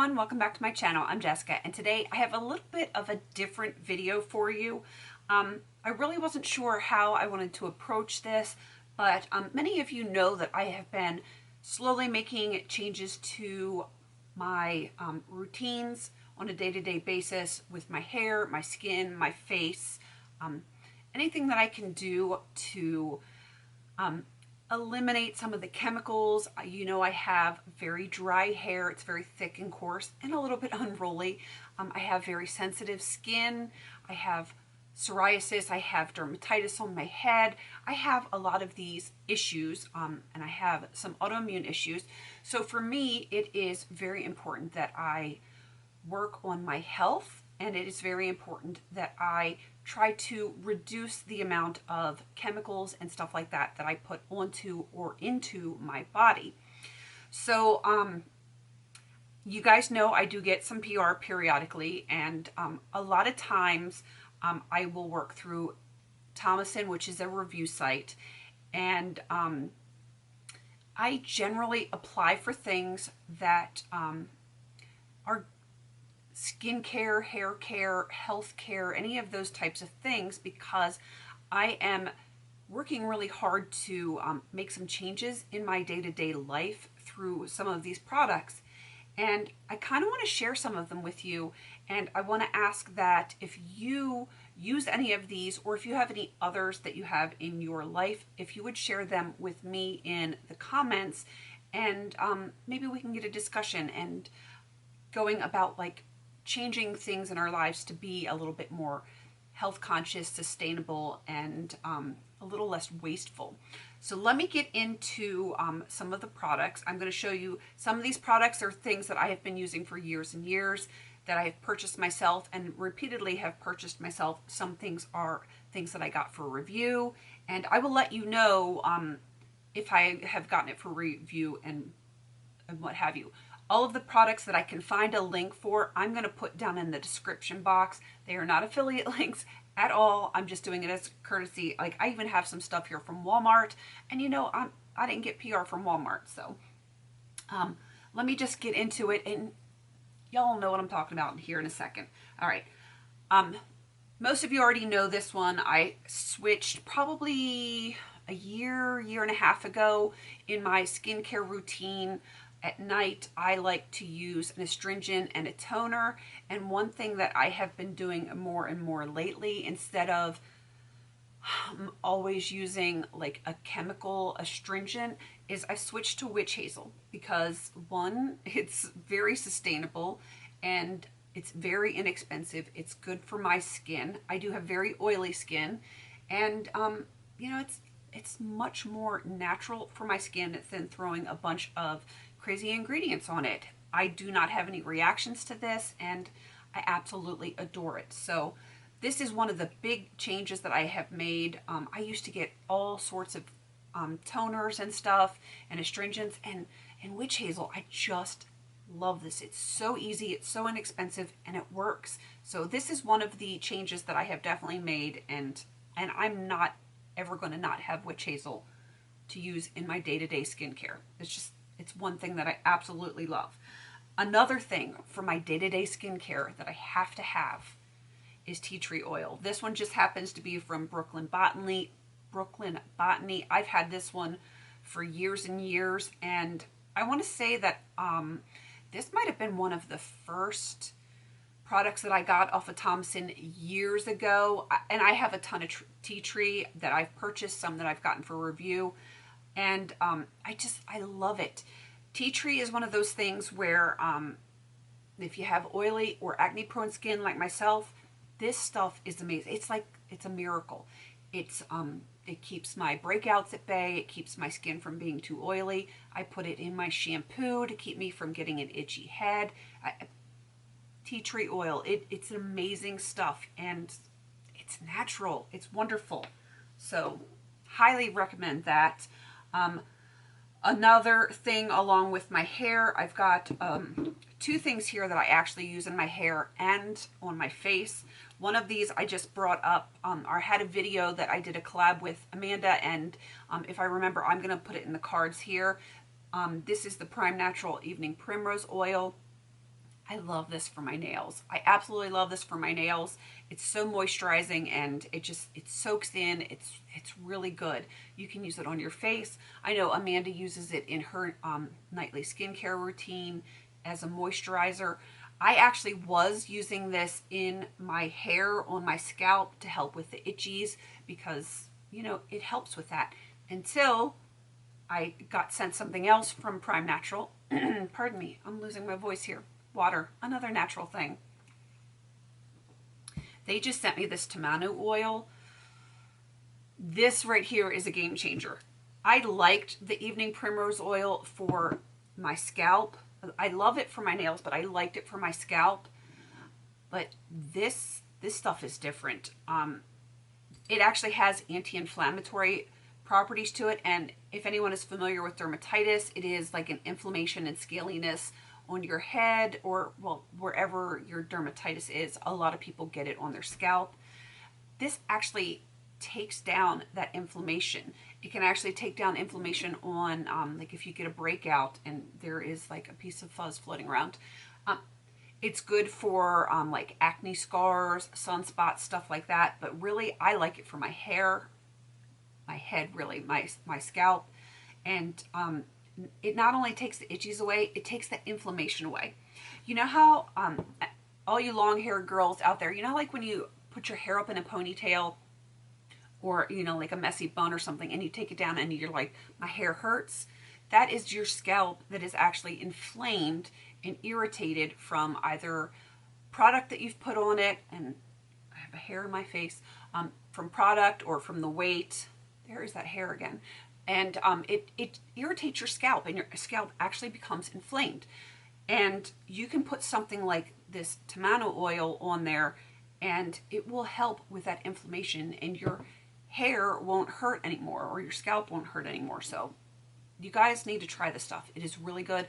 everyone, welcome back to my channel. I'm Jessica, and today I have a little bit of a different video for you. I really wasn't sure how I wanted to approach this, but many of you know that I have been slowly making changes to my routines on a day-to-day basis with my hair, my skin, my face, anything that I can do to eliminate some of the chemicals. You know, I have very dry hair. It's very thick and coarse and a little bit unruly. I have very sensitive skin. I have psoriasis. I have dermatitis on my head. I have a lot of these issues, and I have some autoimmune issues. So for me, it is very important that I work on my health, and it is very important that I try to reduce the amount of chemicals and stuff like that that I put onto or into my body. So you guys know I do get some PR periodically, and a lot of times I will work through Thomasin, which is a review site, and I generally apply for things that are skincare, hair care, health care, any of those types of things, because I am working really hard to make some changes in my day-to-day life through some of these products. And I kind of want to share some of them with you, and I want to ask that if you use any of these, or if you have any others that you have in your life, if you would share them with me in the comments, and maybe we can get a discussion and going about like changing things in our lives to be a little bit more health conscious, sustainable, and a little less wasteful. So let me get into some of the products. I'm going to show you some of these products are things that I have been using for years and years, that I have purchased myself and repeatedly have purchased myself. Some things are things that I got for review, and I will let you know if I have gotten it for review and what have you. All of the products that I can find a link for, I'm going to put down in the description box. They are not affiliate links at all. I'm just doing it as courtesy. Like, I even have some stuff here from Walmart, and you know, I didn't get PR from Walmart, so let me just get into it, and y'all know what I'm talking about here in a second. All right. Most of you already know this one. I switched probably a year and a half ago in my skincare routine. At night, I like to use an astringent and a toner. And one thing that I have been doing more and more lately, instead of always using like a chemical astringent, is I switched to witch hazel, because one, it's very sustainable and it's very inexpensive. It's good for my skin. I do have very oily skin, and you know, it's much more natural for my skin than throwing a bunch of crazy ingredients on it. I do not have any reactions to this, and I absolutely adore it. So this is one of the big changes that I have made. I used to get all sorts of toners and stuff and astringents, and witch hazel, I just love this. It's so easy, it's so inexpensive, and it works. So this is one of the changes that I have definitely made, and I'm not ever going to not have witch hazel to use in my day-to-day skincare. It's one thing that I absolutely love. Another thing for my day-to-day skincare that I have to have is tea tree oil. This one just happens to be from Brooklyn Botany. I've had this one for years and years, and I want to say that this might have been one of the first products that I got off of Thomasin years ago. And I have a ton of tea tree that I've purchased, some that I've gotten for review, and I love it. Tea tree is one of those things where if you have oily or acne prone skin like myself, this stuff is amazing. It's like, it's a miracle. It keeps my breakouts at bay. It keeps my skin from being too oily. I put it in my shampoo to keep me from getting an itchy head. Tea tree oil, it's amazing stuff, and it's natural. It's wonderful. So highly recommend that. Another thing along with my hair, I've got two things here that I actually use in my hair and on my face. One of these I just brought up, or had a video that I did a collab with Amanda, and if I remember, I'm going to put it in the cards here. This is the Prime Natural Evening Primrose Oil. I love this for my nails. I absolutely love this for my nails. It's so moisturizing and it soaks in. It's really good. You can use it on your face. I know Amanda uses it in her nightly skincare routine as a moisturizer. I actually was using this in my hair on my scalp to help with the itchies because, you know, it helps with that until I got sent something else from Prime Natural. Pardon me, I'm losing my voice here. Water, another natural thing. They just sent me this Tamanu oil. This right here is a game changer. I liked the evening primrose oil for my scalp. I love it for my nails, but I liked it for my scalp. But this stuff is different. It actually has anti-inflammatory properties to it, and if anyone is familiar with dermatitis, it is like an inflammation and scaliness on your head or, well, wherever your dermatitis is. A lot of people get it on their scalp. This actually takes down that inflammation. It can actually take down inflammation on, like if you get a breakout and there is like a piece of fuzz floating around. It's good for like acne scars, sunspots, stuff like that. But really, I like it for my hair, my head, really, my scalp. And it not only takes the itchies away, it takes the inflammation away. You know how all you long haired girls out there, you know, like when you put your hair up in a ponytail or, you know, like a messy bun or something, and you take it down and you're like, my hair hurts. That is your scalp that is actually inflamed and irritated from either product that you've put on it, and I have a hair in my face, from product or from the weight. There is that hair again. And it irritates your scalp, and your scalp actually becomes inflamed. And you can put something like this Tamanu oil on there, and it will help with that inflammation, and your hair won't hurt anymore, or your scalp won't hurt anymore. So you guys need to try this stuff. It is really good.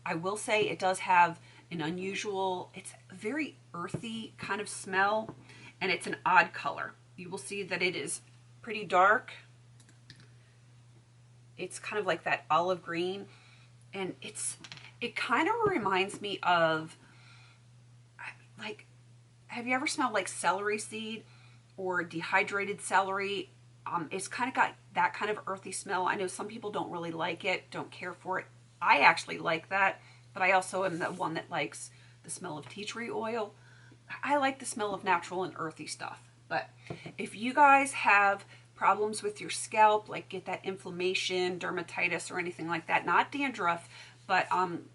I will say it does have an unusual, it's a very earthy kind of smell, and it's an odd color. You will see that it is pretty dark. It's kind of like that olive green, and it kind of reminds me of, like, have you ever smelled like celery seed or dehydrated celery? It's kind of got that kind of earthy smell. I know some people don't really like it, don't care for it. I actually like that, but I also am the one that likes the smell of tea tree oil. I like the smell of natural and earthy stuff. But if you guys have problems with your scalp, like get that inflammation, dermatitis, or anything like that, not dandruff, but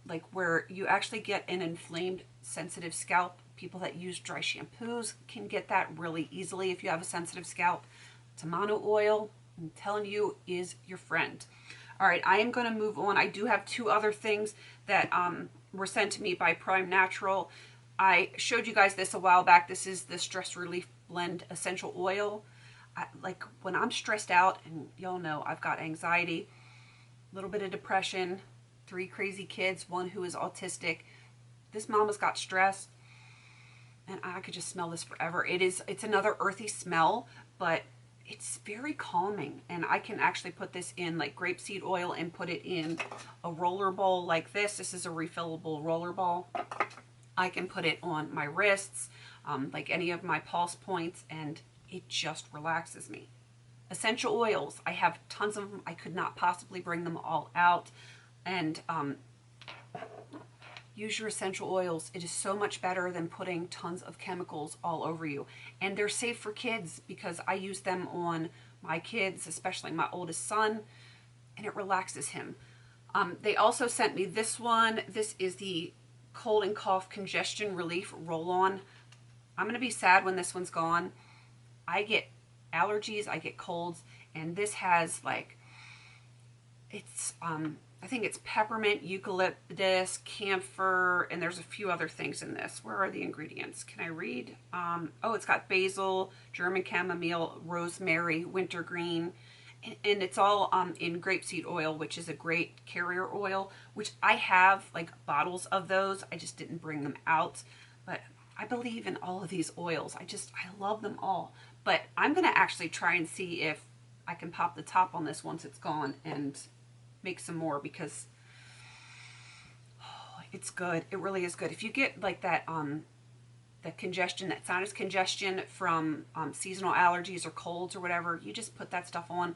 like where you actually get an inflamed, sensitive scalp, people that use dry shampoos can get that really easily if you have a sensitive scalp. Tamanu oil, I'm telling you, is your friend. All right, I am going to move on. I do have two other things that were sent to me by Prime Natural. I showed you guys this a while back. This is the Stress Relief Blend Essential Oil. Like when I'm stressed out, and y'all know I've got anxiety, a little bit of depression, 3 crazy kids, 1 who is autistic. This mama's got stress, and I could just smell this forever. It's another earthy smell, but it's very calming, and I can actually put this in like grapeseed oil and put it in a roller ball like this. This is a refillable roller ball. I can put it on my wrists, like any of my pulse points, and it just relaxes me. Essential oils, I have tons of them. I could not possibly bring them all out. And use your essential oils. It is so much better than putting tons of chemicals all over you. And they're safe for kids because I use them on my kids, especially my oldest son, and it relaxes him. They also sent me this one. This is the Cold and Cough Congestion Relief Roll-On. I'm going to be sad when this one's gone. I get allergies, I get colds, and this has like, it's I think it's peppermint, eucalyptus, camphor, and there's a few other things in this. Where are the ingredients? Can I read? Oh, it's got basil, German chamomile, rosemary, wintergreen, and it's all in grapeseed oil, which is a great carrier oil, which I have like bottles of those. I just didn't bring them out, but I believe in all of these oils. I love them all. But I'm going to actually try and see if I can pop the top on this once it's gone and make some more, because It's good. It really is good. If you get like that the congestion, that sinus congestion from seasonal allergies or colds or whatever, you just put that stuff on.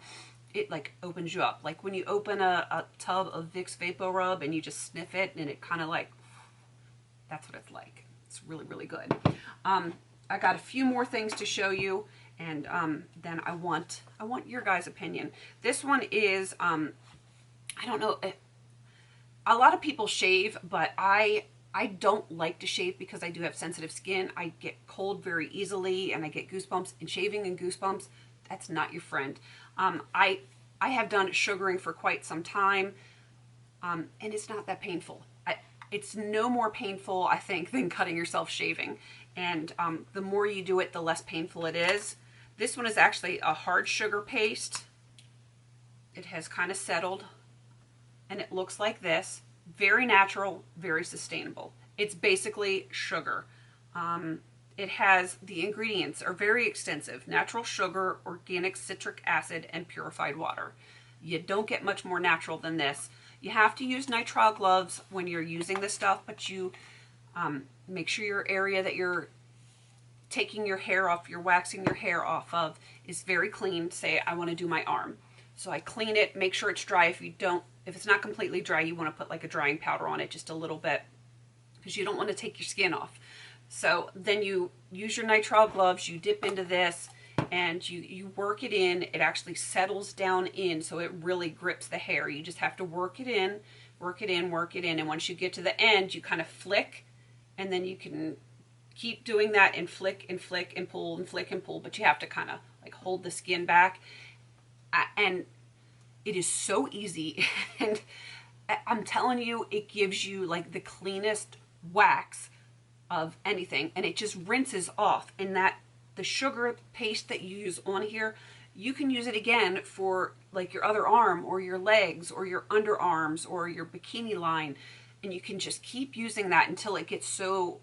It like opens you up. Like when you open a tub of Vicks Vapor Rub and you just sniff it, and it kind of like, that's what it's like. It's really, really good. I got a few more things to show you, and then I want your guys' opinion. This one is, I don't know, a lot of people shave, but I don't like to shave because I do have sensitive skin. I get cold very easily, and I get goosebumps, and shaving and goosebumps, that's not your friend. I have done sugaring for quite some time, and it's not that painful. It's no more painful, I think, than cutting yourself shaving. And the more you do it, the less painful it is. This one is actually a hard sugar paste. It has kind of settled, and it looks like this. Very natural, very sustainable. It's basically sugar. It has, the ingredients are very extensive: natural sugar, organic citric acid, and purified water. You don't get much more natural than this. You have to use nitrile gloves when you're using this stuff, but you make sure your area that you're taking your hair off, you're waxing your hair off of, is very clean. Say, I want to do my arm. So I clean it, make sure it's dry. If it's not completely dry, you want to put like a drying powder on it just a little bit, because you don't want to take your skin off. So then you use your nitrile gloves, you dip into this, and you work it in. It actually settles down in, so it really grips the hair. You just have to work it in, work it in, work it in. And once you get to the end, you kind of flick, and then you can keep doing that and flick and flick and pull and flick and pull, but you have to kind of like hold the skin back. And it is so easy. And I'm telling you, it gives you like the cleanest wax of anything, and it just rinses off. And that the sugar paste that you use on here, you can use it again for like your other arm or your legs or your underarms or your bikini line, and you can just keep using that until it gets so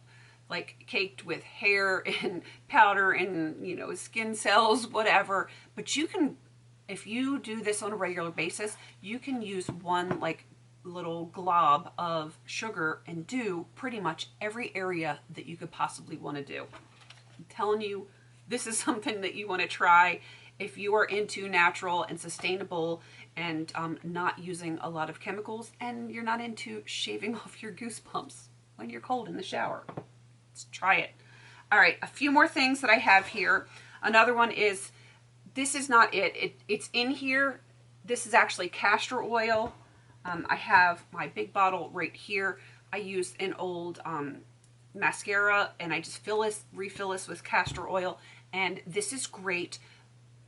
like caked with hair and powder and, you know, skin cells, whatever. But you can, if you do this on a regular basis, you can use one like little glob of sugar and do pretty much every area that you could possibly want to do. I'm telling you, this is something that you want to try if you are into natural and sustainable and not using a lot of chemicals, and you're not into shaving off your goosebumps when you're cold in the shower. Let's try it. All right, a few more things that I have here. Another one is, this is not it's in here. This is actually castor oil. I have my big bottle right here. I used an old mascara, and I just refill this with castor oil. And this is great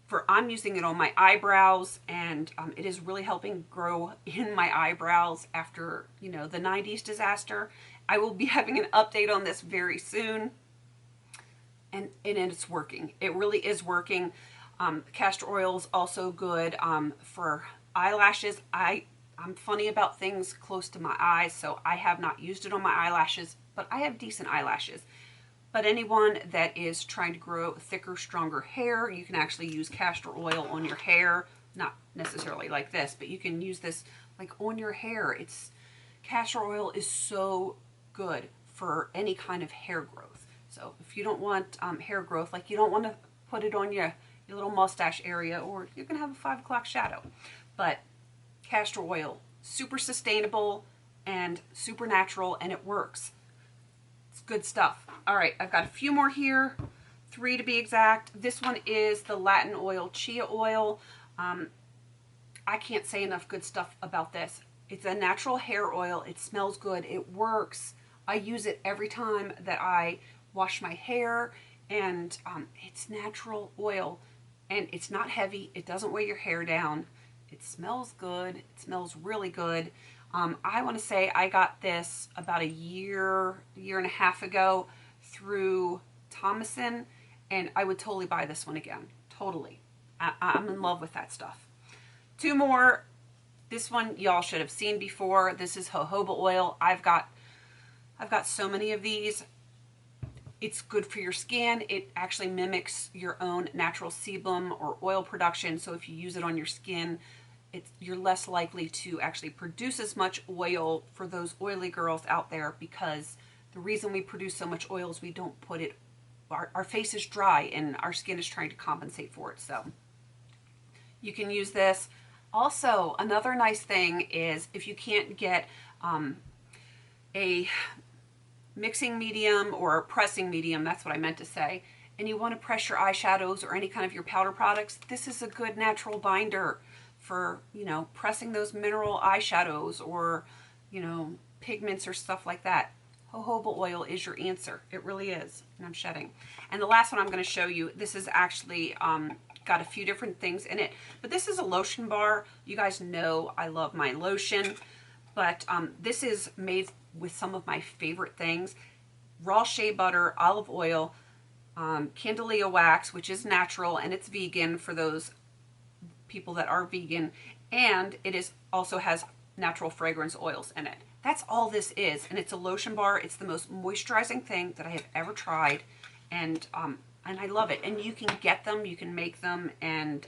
for, I'm using it on my eyebrows, and it is really helping grow in my eyebrows after, you know, the 90s disaster. I will be having an update on this very soon. And it's working. It really is working. Castor oil is also good for eyelashes. I'm funny about things close to my eyes, so I have not used it on my eyelashes, but I have decent eyelashes. But anyone that is trying to grow thicker, stronger hair, you can actually use castor oil on your hair. Not necessarily like this, but you can use this like on your hair. Castor oil is so good for any kind of hair growth. So if you don't want hair growth, like you don't want to put it on your little mustache area, or you can have a 5 o'clock shadow. But castor oil, super sustainable and super natural, and it works. It's good stuff. All right, I've got a few more here, 3 to be exact. This one is the Latin oil, chia oil. I can't say enough good stuff about this. It's a natural hair oil. It smells good. It works. I use it every time that I wash my hair, and it's natural oil, and it's not heavy. It doesn't weigh your hair down. It smells good. It smells really good. I want to say I got this about a year and a half ago through Thomason, and I would totally buy this one again. Totally. I'm in love with that stuff. 2 more. This one y'all should have seen before. This is jojoba oil. I've got so many of these. It's good for your skin. It actually mimics your own natural sebum or oil production. So if you use it on your skin, you're less likely to actually produce as much oil for those oily girls out there, because the reason we produce so much oil is we don't put it, our face is dry and our skin is trying to compensate for it. So you can use this. Also, another nice thing is if you can't get a mixing medium or a pressing medium, that's what I meant to say, and you want to press your eyeshadows or any kind of your powder products, this is a good natural binder for, you know, pressing those mineral eyeshadows or, you know, pigments or stuff like that. Jojoba oil is your answer. It really is. And I'm shedding. And the last one I'm going to show you, this is actually got a few different things in it, but this is a lotion bar. You guys know I love my lotion, but this is made with some of my favorite things: raw shea butter, olive oil, Candelia wax, which is natural and it's vegan for those people that are vegan, and it is also has natural fragrance oils in it. That's all this is, and it's a lotion bar. It's the most moisturizing thing that I have ever tried, and I love it. And you can get them, you can make them, and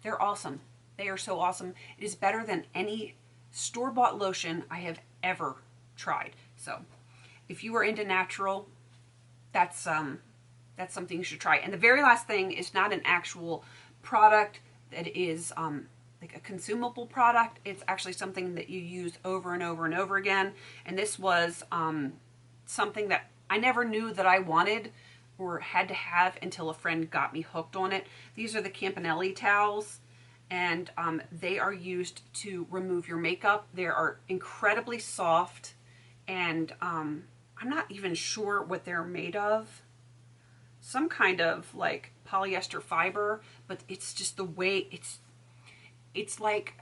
they're awesome. They are so awesome. It is better than any store-bought lotion I have ever tried. So if you are into natural, that's something you should try. And the very last thing is not an actual product that is like a consumable product. It's actually something that you use over and over and over again. And this was something that I never knew that I wanted or had to have until a friend got me hooked on it. These are the Campanelli towels, and they are used to remove your makeup. They are incredibly soft, and I'm not even sure what they're made of. Some kind of like polyester fiber, but it's just the way it's like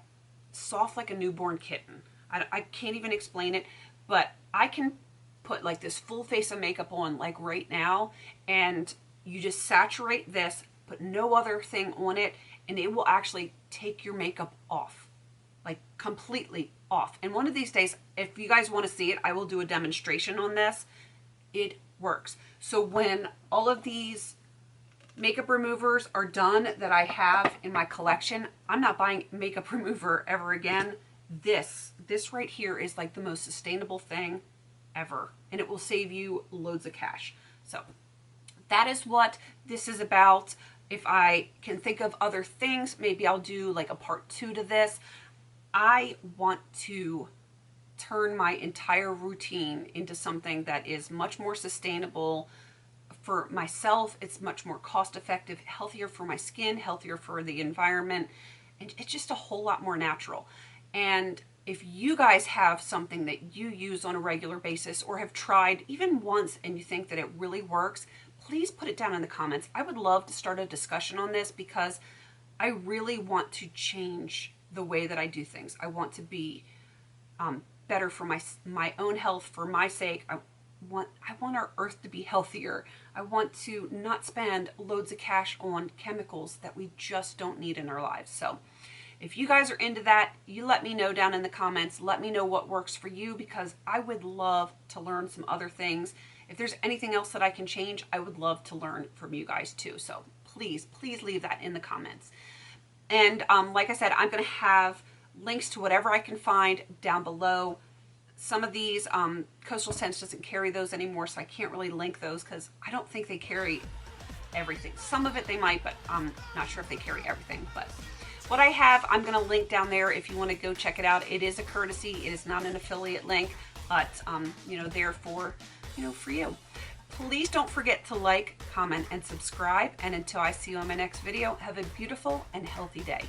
soft like a newborn kitten. I can't even explain it, but I can put like this full face of makeup on like right now, and you just saturate this, put no other thing on it, and it will actually take your makeup off, like completely off. And one of these days, if you guys want to see it, I will do a demonstration on this. It works. So when all of these makeup removers are done that I have in my collection, I'm not buying makeup remover ever again. This right here is like the most sustainable thing ever, and it will save you loads of cash. So that is what this is about. If I can think of other things, maybe I'll do like a part 2 to this. I want to turn my entire routine into something that is much more sustainable for myself. It's much more cost effective, healthier for my skin, healthier for the environment, and it's just a whole lot more natural. And if you guys have something that you use on a regular basis or have tried even once and you think that it really works, please put it down in the comments. I would love to start a discussion on this, because I really want to change the way that I do things. I want to be better for my own health, for my sake. I want our earth to be healthier. I want to not spend loads of cash on chemicals that we just don't need in our lives. So if you guys are into that, you let me know down in the comments. Let me know what works for you, because I would love to learn some other things. If there's anything else that I can change, I would love to learn from you guys too. So please leave that in the comments. And like I said, I'm going to have links to whatever I can find down below. Some of these, Coastal Scents doesn't carry those anymore, so I can't really link those because I don't think they carry everything. Some of it they might, but I'm not sure if they carry everything. But what I have, I'm going to link down there if you want to go check it out. It is a courtesy. It is not an affiliate link, but you know, there for you. Please don't forget to like, comment, and subscribe. And until I see you on my next video, have a beautiful and healthy day.